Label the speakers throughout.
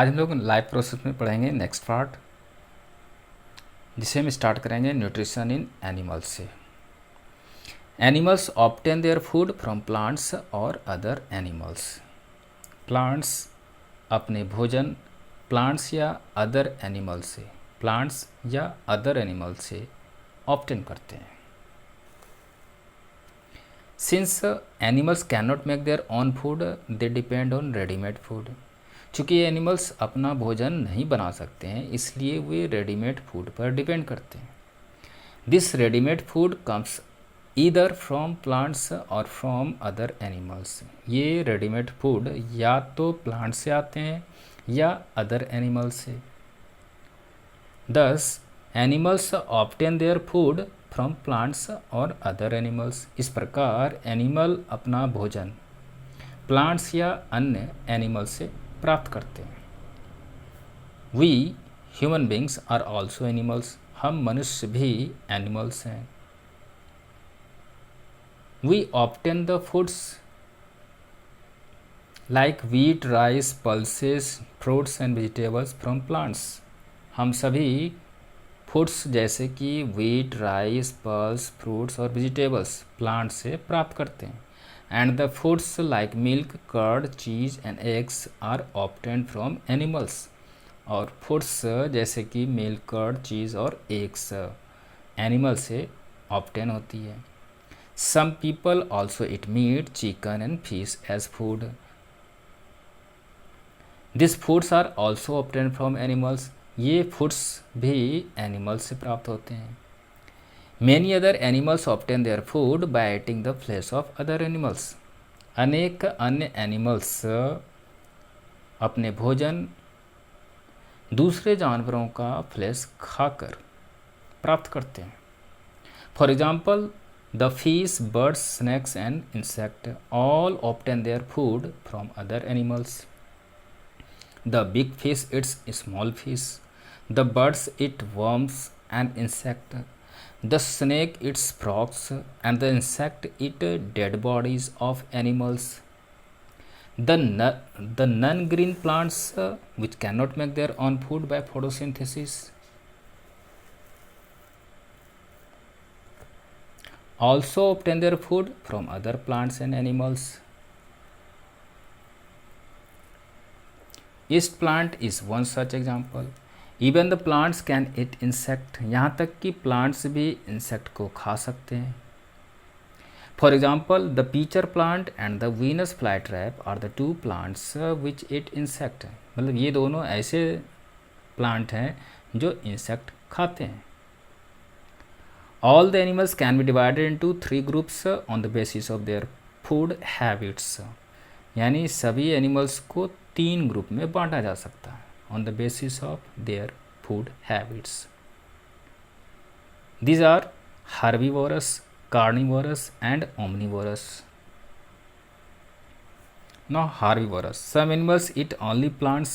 Speaker 1: आज हम लोग लाइफ प्रोसेस में पढ़ेंगे नेक्स्ट पार्ट, जिसे हम स्टार्ट करेंगे न्यूट्रिशन इन एनिमल्स से। Animals obtain their food from plants और अदर एनिमल्स। प्लांट्स अपने भोजन प्लांट्स या अदर एनिमल से, प्लांट्स या अदर एनिमल से ऑब्टेन करते हैं। Since animals can not make their own food, they depend on readymade food. चूँकि ये एनिमल्स अपना भोजन नहीं बना सकते हैं, इसलिए वे रेडीमेड फूड पर डिपेंड करते हैं। This readymade food comes either from plants और फ्रॉम अदर एनिमल्स। ये रेडीमेड फूड या तो प्लांट से आते हैं या अदर एनिमल से। दस animals obtain their food from plants और अदर एनिमल्स। इस प्रकार एनिमल अपना भोजन प्लांट्स या अन्य एनिमल से प्राप्त करते हैं। We human beings are also animals. हम मनुष्य भी एनिमल्स हैं। We obtain the foods like wheat, rice, pulses, fruits and vegetables from plants. हम सभी फूड्स जैसे कि व्हीट, राइस, पल्स, फ्रूट्स और वेजिटेबल्स प्लांट से प्राप्त करते हैं। And the foods like milk, curd, cheese and eggs are obtained from animals. और फूड्स जैसे कि मिल्क, कर्ड, चीज़ और एग्स एनिमल से ऑब्टेन होती है। Some people also eat meat, chicken and fish as food. This foods are also obtain from animals. ये foods भी animals से प्राप्त होते हैं। Many other animals obtain their food by eating the flesh of other animals. अनेक अन्य animals अपने भोजन दूसरे जानवरों का फ्लैश खाकर प्राप्त करते हैं। For example the fish, birds, snacks and insect all obtain their food from other animals. The big fish it's small fish, the birds it worms and insect, the snake eats frogs and the insect eat dead bodies of animals. The non-green plants which cannot make their own food by photosynthesis also obtain their food from other plants and animals. Yeast plant is one such example. Even the plants can it insect. यहाँ तक कि plants भी insect को खा सकते हैं। For example the pitcher plant and the Venus fly trap are the two plants which eat insect. मतलब ये दोनों ऐसे प्लांट हैं जो इंसेक्ट खाते हैं। All the animals can be divided into 3 groups on the basis of their food habits. यानी सभी एनिमल्स को 3 ग्रुप में बांटा जा सकता है on the basis of their food habits. These are herbivorous, carnivorous and omnivorous. Now herbivorous. Some animals eat only plants.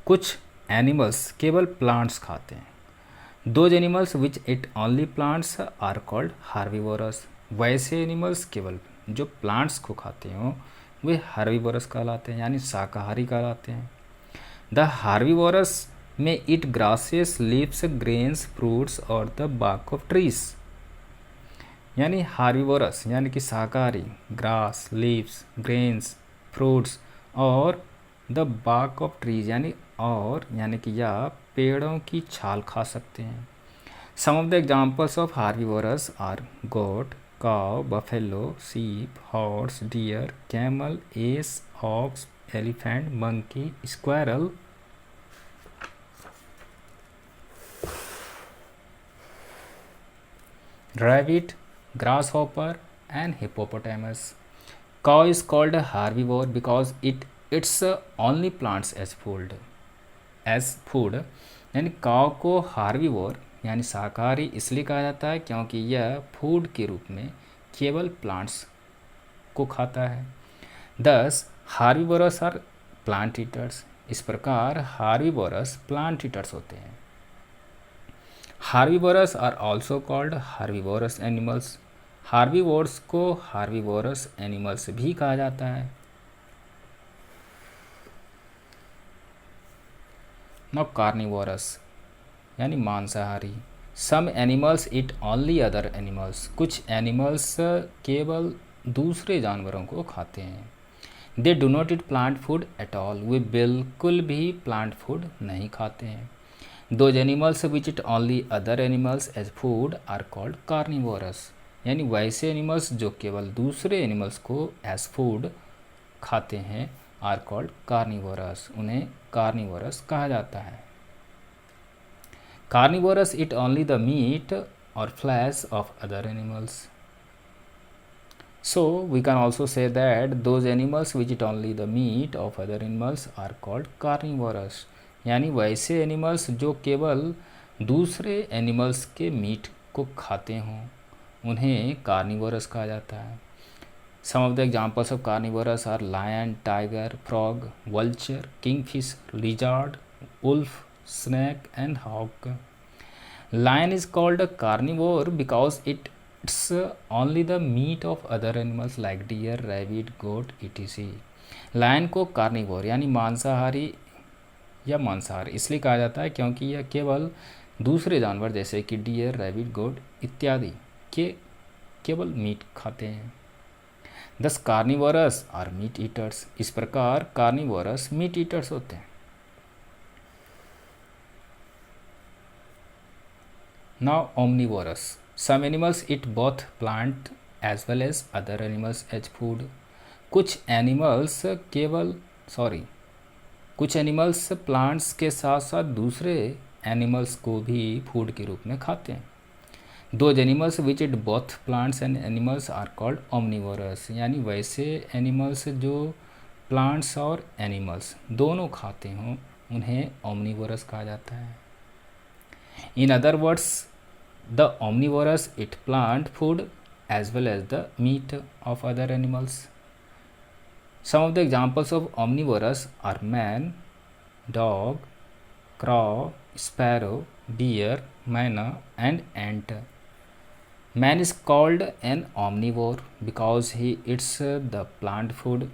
Speaker 1: कुछ animals केवल प्लांट्स खाते हैं। Those animals which eat only plants are called herbivorous. वैसे animals केवल जो plants को खाते हों वे हार्बीवोरस कहलाते हैं, यानी शाकाहारी कहलाते हैं। The herbivores may eat grasses, leaves, grains, fruits और द बार्क ऑफ ट्रीज। यानी हार्बीवोरस यानी कि शाकाहारी ग्रास, लीव्स, ग्रेन्स, फ्रूट्स और द बार्क ऑफ ट्रीज यानी कि या पेड़ों की छाल खा सकते हैं। Some of the examples of herbivores are goat, cow, buffalo, sheep, horse, deer, camel, ace, ox, elephant, monkey, squirrel, rabbit, grasshopper and hippopotamus. Cow is called a herbivore because it eats only plants as food. यानी काव को herbivore यानी शाकाहारी इसलिए कहा जाता है क्योंकि यह फूड के रूप में केवल प्लांट्स को खाता है। दस हार्बीवोरस आर प्लांट ईटर्स। इस प्रकार हार्बीवोरस प्लांट ईटर्स होते हैं। Herbivores are also called herbivorous animals. Herbivores को हार्बीवोरस एनिमल्स भी कहा जाता है। नाउ कार्निवोरस यानी मांसाहारी। Some animals eat only other animals, कुछ एनिमल्स केवल दूसरे जानवरों को खाते हैं। They do not eat plant food at all, वे बिल्कुल भी प्लांट फूड नहीं खाते हैं। Those animals which eat only other animals as food are called carnivorous, यानी वैसे एनिमल्स जो केवल दूसरे एनिमल्स को एज फूड खाते हैं आर कॉल्ड कार्निवोरस, उन्हें कार्निवोरस कहा जाता है। Carnivorous eat only the meat or flesh of other animals. So we can also say that those animals which eat only the meat of other animals are called carnivorous, यानी वैसे animals जो केवल दूसरे animals के meet को खाते हों उन्हें कार्निवोरस कहा जाता है। Some of the examples of carnivorous are lion, tiger, frog, vulture, kingfisher, lizard, wolf, snake and hawk. Lion is called a carnivore because it's only the meat of other animals like deer, rabbit, goat, etc. Lion को carnivore यानी मांसाहारी या मांसाहार इसलिए कहा जाता है क्योंकि यह केवल दूसरे जानवर जैसे कि डियर, रैबिट, गोट इत्यादि के केवल मीट खाते हैं। दस कार्निवोरस आर मीट ईटर्स, इस प्रकार कार्निवोरस मीट ईटर्स होते हैं। Now omnivorous. Some animals eat both plant as well as other animals as food. कुछ एनिमल्स प्लांट्स के साथ साथ दूसरे एनिमल्स को भी फूड के रूप में खाते हैं। Those animals which eat both plants and animals are called omnivorous, यानी वैसे एनिमल्स जो प्लांट्स और एनिमल्स दोनों खाते हों उन्हें omnivorous कहा जाता है। In other words, the omnivorous eat plant food as well as the meat of other animals. Some of the examples of omnivorous are man, dog, crow, sparrow, deer, myna and ant. Man is called an omnivore because he eats the plant food.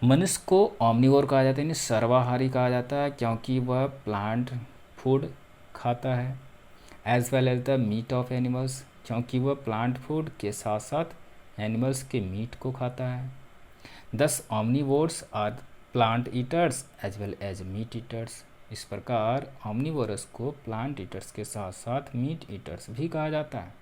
Speaker 1: मनुष्य को omnivore कहा जाता है यानी सर्वाहारी कहा जाता है क्योंकि वह प्लांट फूड खाता है। As well as the meat of animals, क्योंकि वह प्लांट फूड के साथ साथ एनिमल्स के मीट को खाता है। Thus omnivores are plant eaters as well as meat eaters, इस प्रकार ऑमनीवोरस को प्लांट ईटर्स के साथ साथ मीट ईटर्स भी कहा जाता है।